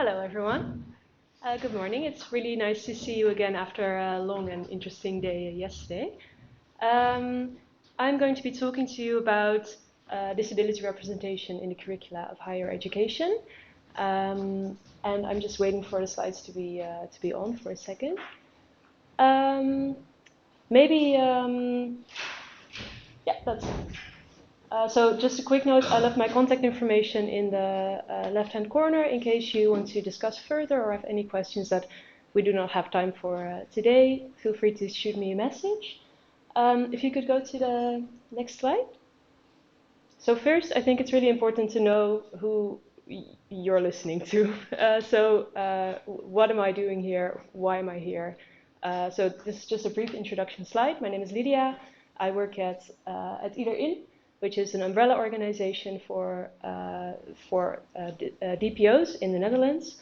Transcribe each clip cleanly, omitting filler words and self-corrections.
Hello, everyone. Good morning. It's really nice to see you again after a long and interesting day yesterday. Um, I'm going to be talking to you about disability representation in the curricula of higher education. And I'm just waiting for the slides to be on for a second. Um, maybe, yeah, that's it. So just a quick note, I left my contact information in the left-hand corner in case you want to discuss further or have any questions that we do not have time for today. Feel free to shoot me a message. If you could go to the next slide. So first, I think it's really important to know who you're listening to. What am I doing here? Why am I here? So this is just a brief introduction slide. My name is Lydia. I work at Iedereen, which is an umbrella organization for DPO's in the Netherlands.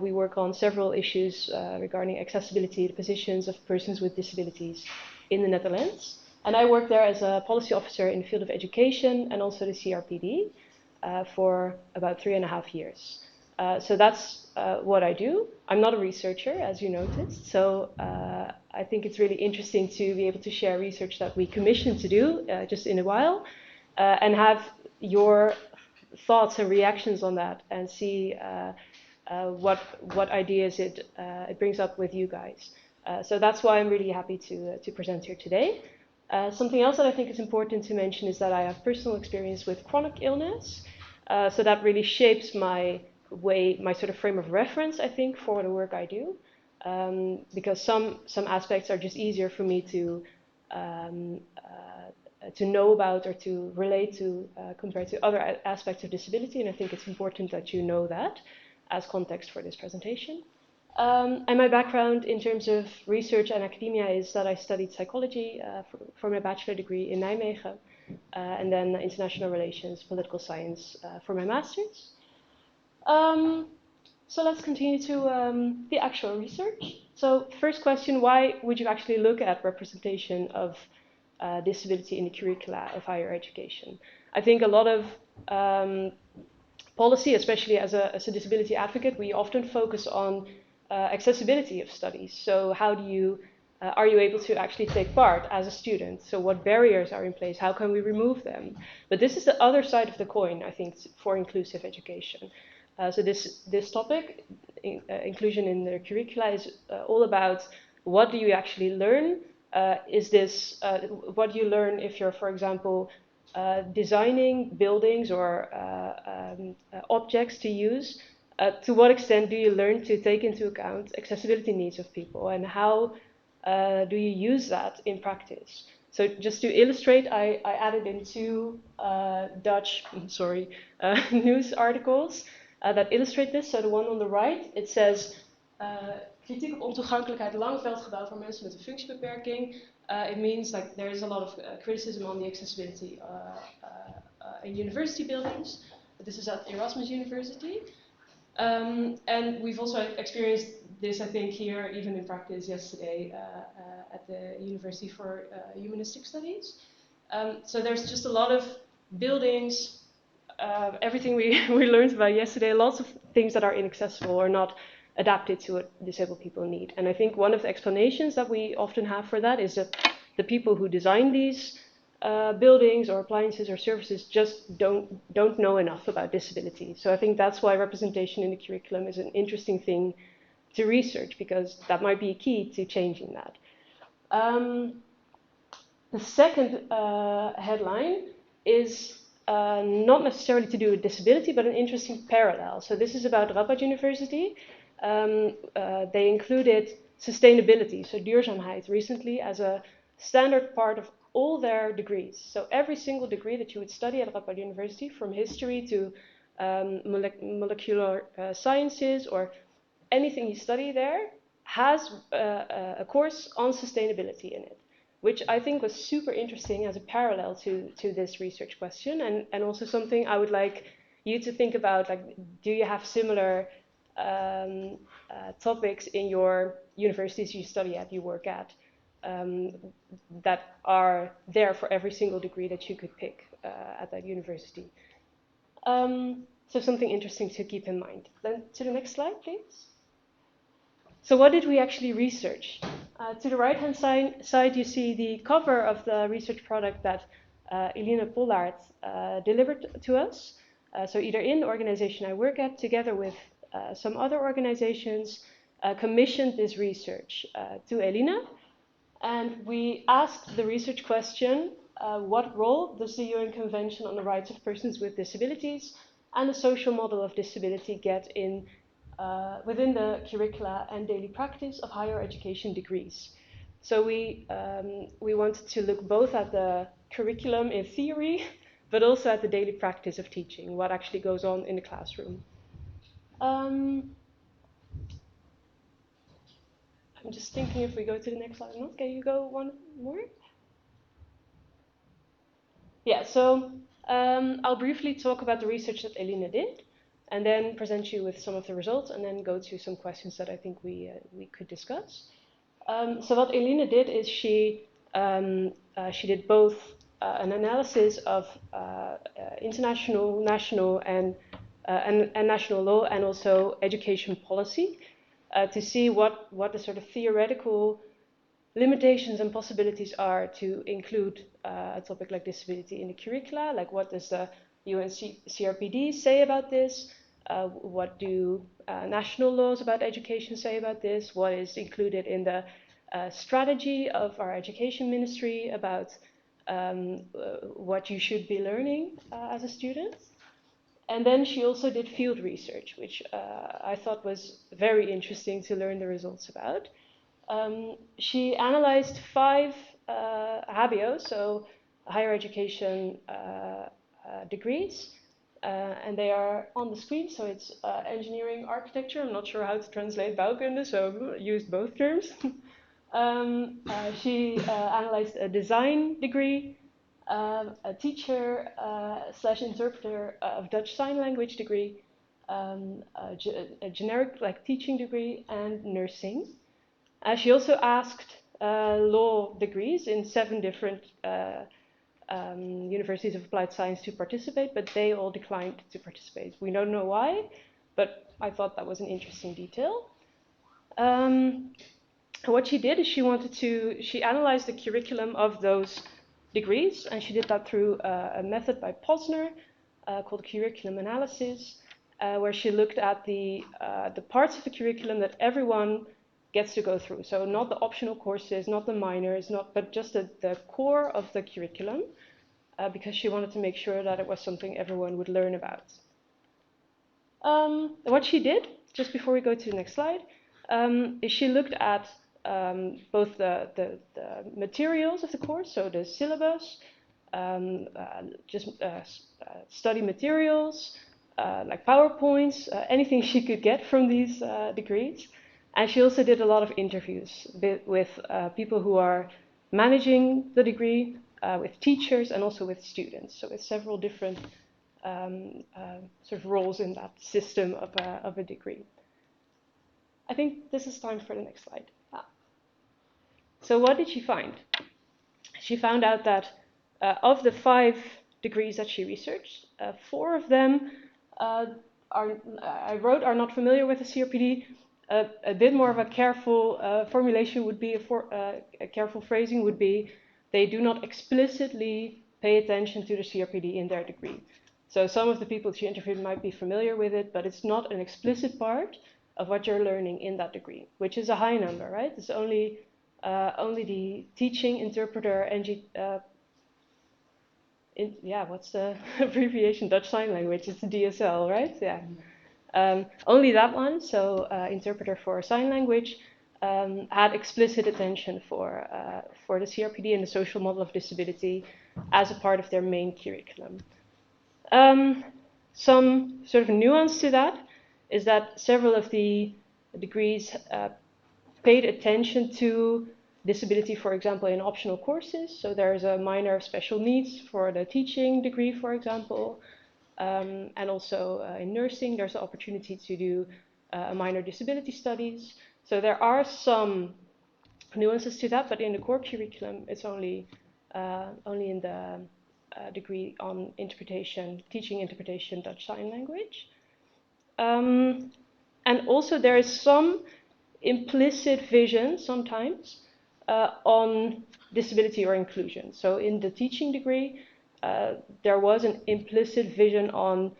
We work on several issues regarding accessibility, the positions of persons with disabilities in the Netherlands. And I work there as a policy officer in the field of education and also the CRPD for about 3.5 years. So that's what I do. I'm not a researcher, as you noticed. So I think it's really interesting to be able to share research that we commissioned to do just in a while and have your thoughts and reactions on that and see what ideas it brings up with you guys. So that's why I'm really happy to present here today. Something else that I think is important to mention is that I have personal experience with chronic illness. So that really shapes my sort of frame of reference, I think, for the work I do. Because some aspects are just easier for me to know about or to relate to compared to other aspects of disability. And I think it's important that you know that as context for this presentation. And my background in terms of research and academia is that I studied psychology for my bachelor degree in Nijmegen, and then international relations, political science for my master's. So let's continue to the actual research. So first question, why would you actually look at representation of disability in the curricula of higher education? I think a lot of policy, especially as a disability advocate, we often focus on accessibility of studies. So how do you, are you able to actually take part as a student? So what barriers are in place? How can we remove them? But this is the other side of the coin, I think, for inclusive education. So this topic, inclusion in the curricula, is all about what do you actually learn? What do you learn if you're, for example, designing buildings or objects to use? To what extent do you learn to take into account accessibility needs of people, and how do you use that in practice? So just to illustrate, I added in two Dutch news articles that illustrate this. So the one on the right, it says, kritiek op ontoegankelijkheid Langeveldgebouw voor mensen met een functiebeperking. It means like there is a lot of criticism on the accessibility in university buildings. This is at Erasmus University. And we've also experienced this, I think, here, even in practice yesterday at the University for Humanistic Studies. So there's just a lot of buildings, everything we learned about yesterday, lots of things that are inaccessible or not adapted to what disabled people need. And I think one of the explanations that we often have for that is that the people who design these buildings or appliances or services just don't know enough about disability. So I think that's why representation in the curriculum is an interesting thing to research, because that might be a key to changing that. The second headline is not necessarily to do with disability, but an interesting parallel. So this is about Radboud University. They included sustainability, so duurzaamheid, recently as a standard part of all their degrees. So every single degree that you would study at Radboud University, from history to molecular sciences or anything you study there, has a course on sustainability in it, which I think was super interesting as a parallel to this research question, and also something I would like you to think about, like, do you have similar topics in your universities you study at, you work at, that are there for every single degree that you could pick at that university. So something interesting to keep in mind. Then to the next slide, please. So what did we actually research? To the right-hand side, you see the cover of the research product that Elina Pollard delivered to us. So either in the organization I work at, together with some other organizations, commissioned this research to Elina. And we asked the research question, what role does the UN Convention on the Rights of Persons with Disabilities and the social model of disability get in within the curricula and daily practice of higher education degrees? So we wanted to look both at the curriculum in theory, but also at the daily practice of teaching, what actually goes on in the classroom. I'm just thinking if we go to the next slide or not. Can you go one more? Yeah, so I'll briefly talk about the research that Elina did, and then present you with some of the results, and then go to some questions that I think we could discuss. So what Elina did is she did both an analysis of international, national, and national law, and also education policy, to see what the sort of theoretical limitations and possibilities are to include a topic like disability in the curricula. Like, what does the UNCRPD say about this? What do national laws about education say about this? What is included in the strategy of our education ministry about what you should be learning as a student? And then she also did field research, which I thought was very interesting to learn the results about. She analyzed 5 HABIOs, so higher education degrees, and they are on the screen. So it's engineering, architecture. I'm not sure how to translate bouwkunde, so I used both terms. She analyzed a design degree, a teacher slash interpreter of Dutch Sign Language degree, a generic like teaching degree, and nursing. She also asked law degrees in 7 different universities of applied science to participate, but they all declined to participate. We don't know why, but I thought that was an interesting detail. What she did is she analyzed the curriculum of those degrees, and she did that through a method by Posner called curriculum analysis, where she looked at the parts of the curriculum that everyone gets to go through. So not the optional courses, not the minors, but just the core of the curriculum, because she wanted to make sure that it was something everyone would learn about. What she did, just before we go to the next slide, is she looked at both the materials of the course, so the syllabus, study materials, like PowerPoints, anything she could get from these degrees. And she also did a lot of interviews with people who are managing the degree, with teachers, and also with students. So with several different sort of roles in that system of a degree. I think this is time for the next slide. So what did she find? She found out that of the 5 degrees that she researched, 4 of them are not familiar with the CRPD. A bit more of a careful formulation would be, a careful phrasing would be, they do not explicitly pay attention to the CRPD in their degree. So some of the people she interviewed might be familiar with it, but it's not an explicit part of what you're learning in that degree, which is a high number, right? It's only the teaching, interpreter, what's the abbreviation? Dutch Sign Language. It's the DSL, right? Yeah. Only that one, so interpreter for sign language, had explicit attention for the CRPD and the social model of disability as a part of their main curriculum. Some sort of nuance to that is that several of the degrees paid attention to disability, for example, in optional courses. So there's a minor of special needs for the teaching degree, for example. And also in nursing, there's an opportunity to do a minor disability studies. So there are some nuances to that, but in the core curriculum, it's only in the degree on interpretation, teaching interpretation Dutch Sign Language. And also there is some implicit vision sometimes on disability or inclusion. So in the teaching degree, there was an implicit vision on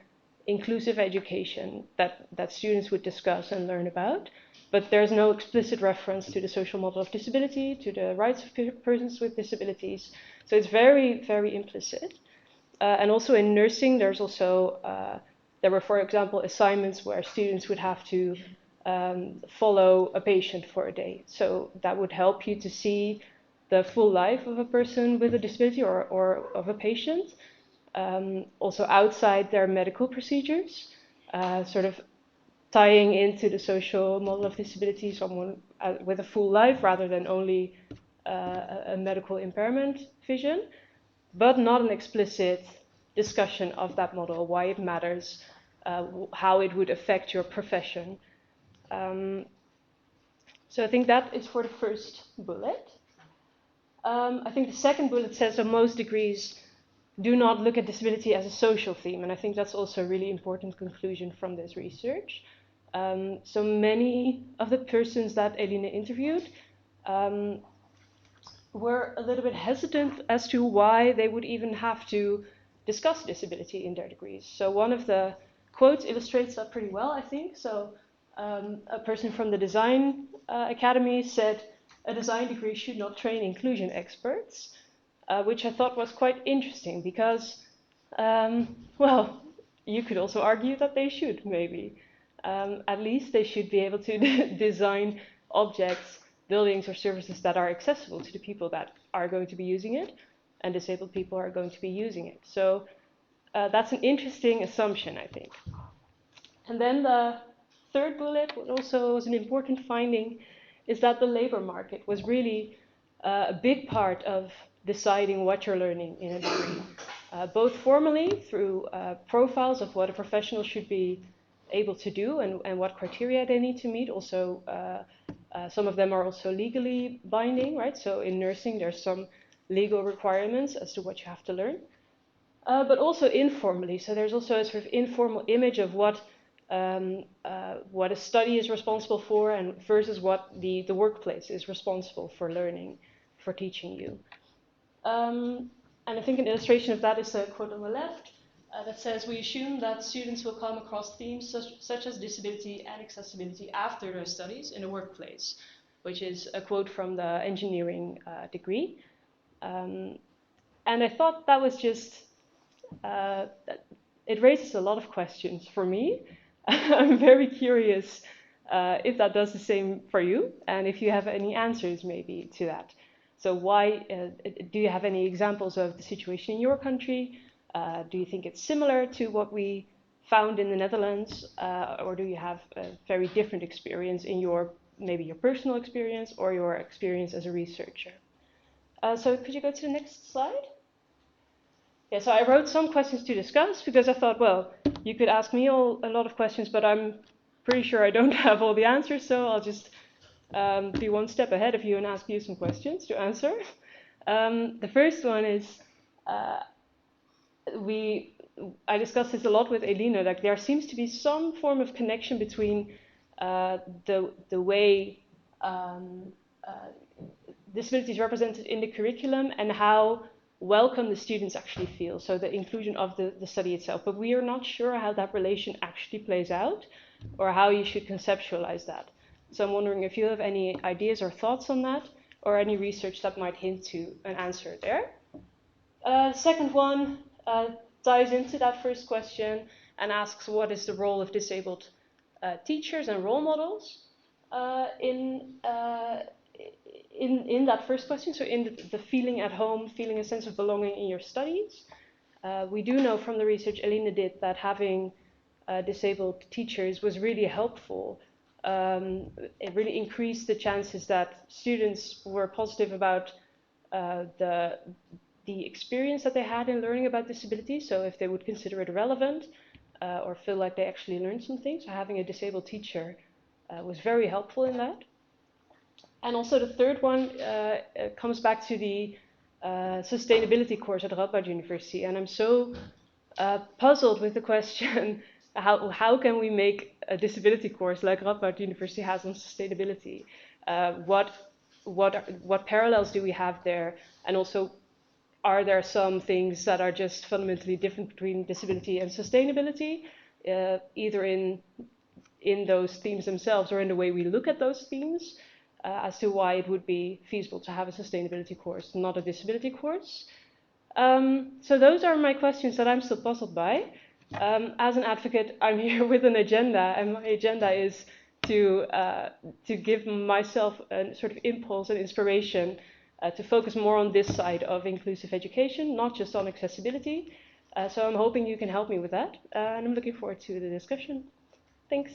inclusive education that students would discuss and learn about, but there's no explicit reference to the social model of disability, to the rights of persons with disabilities. So it's very, very implicit. And also in nursing, there's also, there were, for example, assignments where students would have to follow a patient for a day. So that would help you to see the full life of a person with a disability or of a patient. Also outside their medical procedures, sort of tying into the social model of disability, someone with a full life rather than only a medical impairment vision, but not an explicit discussion of that model, why it matters, how it would affect your profession. So I think that is for the first bullet. I think the second bullet says that most degrees do not look at disability as a social theme, and I think that's also a really important conclusion from this research. So many of the persons that Eline interviewed were a little bit hesitant as to why they would even have to discuss disability in their degrees. So one of the quotes illustrates that pretty well, I think. So a person from the Design Academy said, a design degree should not train inclusion experts, which I thought was quite interesting because, well, you could also argue that they should, maybe. At least they should be able to design objects, buildings, or services that are accessible to the people that are going to be using it, and disabled people are going to be using it. So that's an interesting assumption, I think. And then the third bullet, what also was an important finding, is that the labor market was really a big part of deciding what you're learning in a degree, both formally through profiles of what a professional should be able to do and what criteria they need to meet. Also, some of them are also legally binding, right? So in nursing, there's some legal requirements as to what you have to learn, but also informally. So there's also a sort of informal image of what a study is responsible for and versus what the workplace is responsible for learning, for teaching you. And I think an illustration of that is a quote on the left that says, we assume that students will come across themes such as disability and accessibility after their studies in the workplace, which is a quote from the engineering degree. And I thought that was just, it raises a lot of questions for me. I'm very curious if that does the same for you, and if you have any answers maybe to that. So why, do you have any examples of the situation in your country? Do you think it's similar to what we found in the Netherlands? Or do you have a very different experience in maybe your personal experience or your experience as a researcher? So could you go to the next slide? Yeah, so I wrote some questions to discuss because I thought, well, you could ask me a lot of questions, but I'm pretty sure I don't have all the answers, so I'll just be one step ahead of you and ask you some questions to answer. The first one is, I discussed this a lot with Eline, like there seems to be some form of connection between the way disability is represented in the curriculum and how welcome the students actually feel, so the inclusion of the study itself. But we are not sure how that relation actually plays out or how you should conceptualize that. So I'm wondering if you have any ideas or thoughts on that, or any research that might hint to an answer there. Second one ties into that first question and asks, what is the role of disabled teachers and role models in that first question, so in the feeling at home, feeling a sense of belonging in your studies. We do know from the research Eline did that having disabled teachers was really helpful. It really increased the chances that students were positive about the experience that they had in learning about disability. So if they would consider it relevant or feel like they actually learned something, so having a disabled teacher was very helpful in that. And also the third one comes back to the sustainability course at Radboud University, and I'm so puzzled with the question, how can we make a disability course like Radboud University has on sustainability? What parallels do we have there? And also, are there some things that are just fundamentally different between disability and sustainability, either in those themes themselves or in the way we look at those themes, as to why it would be feasible to have a sustainability course, not a disability course? So those are my questions that I'm still puzzled by. As an advocate, I'm here with an agenda, and my agenda is to give myself a sort of impulse and inspiration to focus more on this side of inclusive education, not just on accessibility. So I'm hoping you can help me with that, and I'm looking forward to the discussion. Thanks.